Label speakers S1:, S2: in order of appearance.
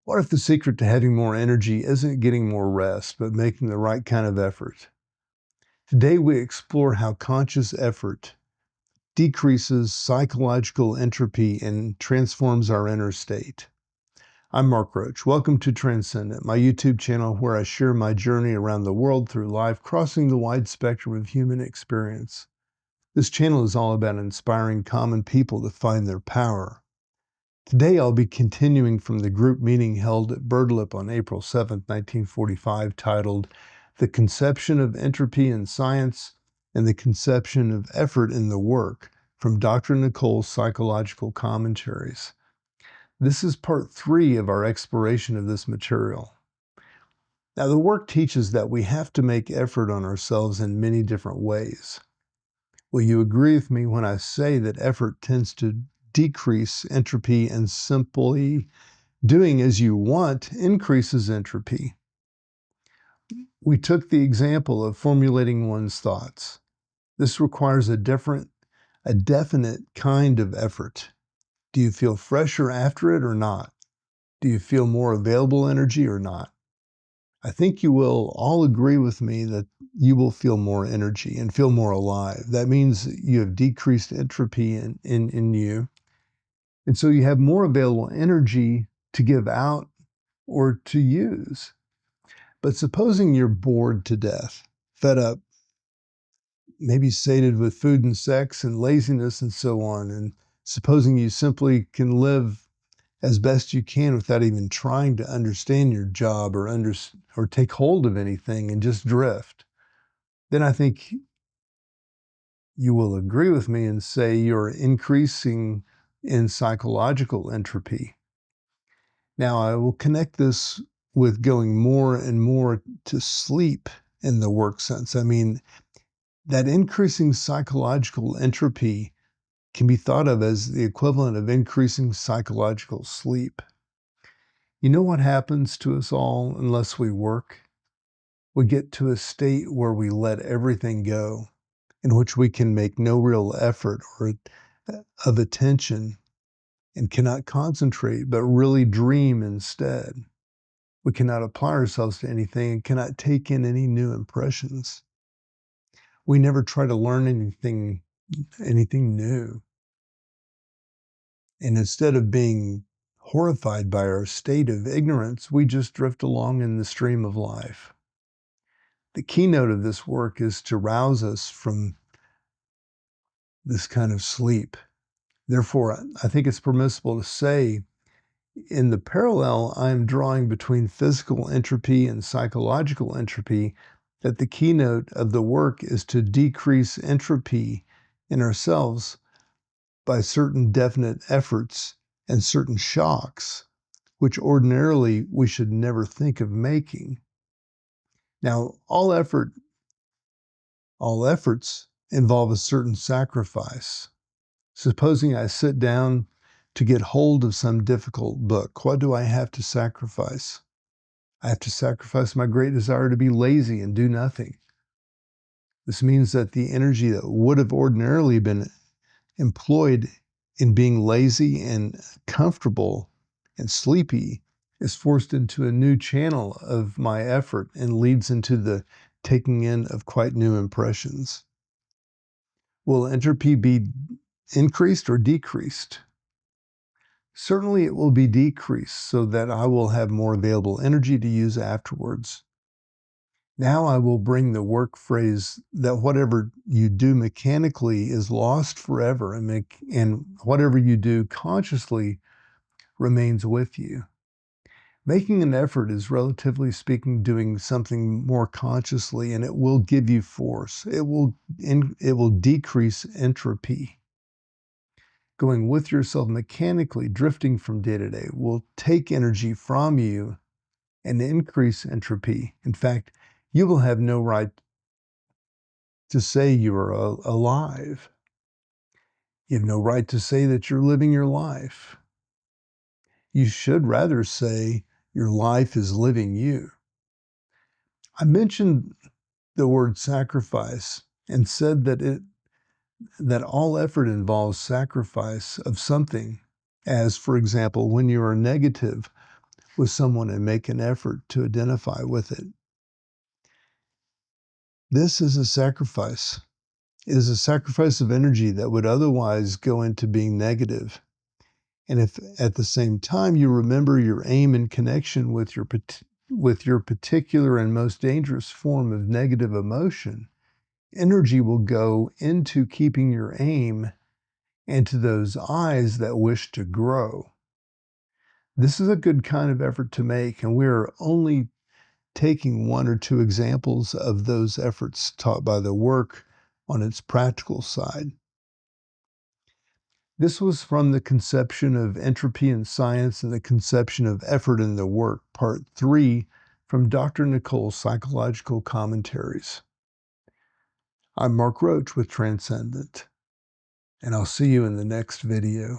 S1: What if the secret to having more energy isn't getting more rest, but making the right kind of effort? Today, we explore how conscious effort decreases psychological entropy and transforms our inner state. I'm Mark Roach. Welcome to Transcendent, my YouTube channel where I share my journey around the world through life, crossing the wide spectrum of human experience. This channel is all about inspiring common people to find their power. Today, I'll be continuing from the group meeting held at Birdlip on April 7, 1945, titled The Conception of Entropy in Science and the Conception of Effort in the Work, from Dr. Nicole's Psychological Commentaries. This is part 3 of our exploration of this material. Now, the work teaches that we have to make effort on ourselves in many different ways. Will you agree with me when I say that effort tends to decrease entropy and simply doing as you want increases entropy? We took the example of formulating one's thoughts. This requires a definite kind of effort. Do you feel fresher after it or not? Do you feel more available energy or not? I think you will all agree with me that you will feel more energy and feel more alive. That means you have decreased entropy in you. And so you have more available energy to give out or to use. But supposing you're bored to death, fed up, maybe sated with food and sex and laziness and so on, and supposing you simply can live as best you can without even trying to understand your job or take hold of anything and just drift, then I think you will agree with me and say you're increasing in psychological entropy. Now, I will connect this with going more and more to sleep in the work sense. I mean, that increasing psychological entropy can be thought of as the equivalent of increasing psychological sleep. You know what happens to us all unless we work? We get to a state where we let everything go, in which we can make no real effort or of attention and cannot concentrate, but really dream instead. We cannot apply ourselves to anything and cannot take in any new impressions. We never try to learn anything new. And instead of being horrified by our state of ignorance, we just drift along in the stream of life. The keynote of this work is to rouse us from this kind of sleep. Therefore, I think it's permissible to say, in the parallel I'm drawing between physical entropy and psychological entropy, that the keynote of the work is to decrease entropy in ourselves by certain definite efforts and certain shocks, which ordinarily we should never think of making. Now, all efforts involve a certain sacrifice. Supposing I sit down to get hold of some difficult book, what do I have to sacrifice? I have to sacrifice my great desire to be lazy and do nothing. This means that the energy that would have ordinarily been employed in being lazy and comfortable and sleepy is forced into a new channel of my effort and leads into the taking in of quite new impressions. Will entropy be increased or decreased? Certainly it will be decreased so that I will have more available energy to use afterwards. Now I will bring the work phrase that whatever you do mechanically is lost forever, and whatever you do consciously remains with you. Making an effort is, relatively speaking, doing something more consciously, and it will give you force. It will decrease entropy. Going with yourself mechanically, drifting from day to day, will take energy from you and increase entropy. In fact, you will have no right to say you are alive. You have no right to say that you're living your life. You should rather say your life is living you. I mentioned the word sacrifice and said that all effort involves sacrifice of something, as, for example, when you are negative, with someone and make an effort to identify with it. This is a sacrifice. It is a sacrifice of energy that would otherwise go into being negative. And if at the same time you remember your aim in connection with your particular and most dangerous form of negative emotion, energy will go into keeping your aim and to those eyes that wish to grow. This is a good kind of effort to make, and we're only taking one or two examples of those efforts taught by the work on its practical side. This was from the conception of entropy in science and the conception of effort in the work, part 3, from Dr. Nicole's Psychological Commentaries. I'm Mark Roach with Transcendent, and I'll see you in the next video.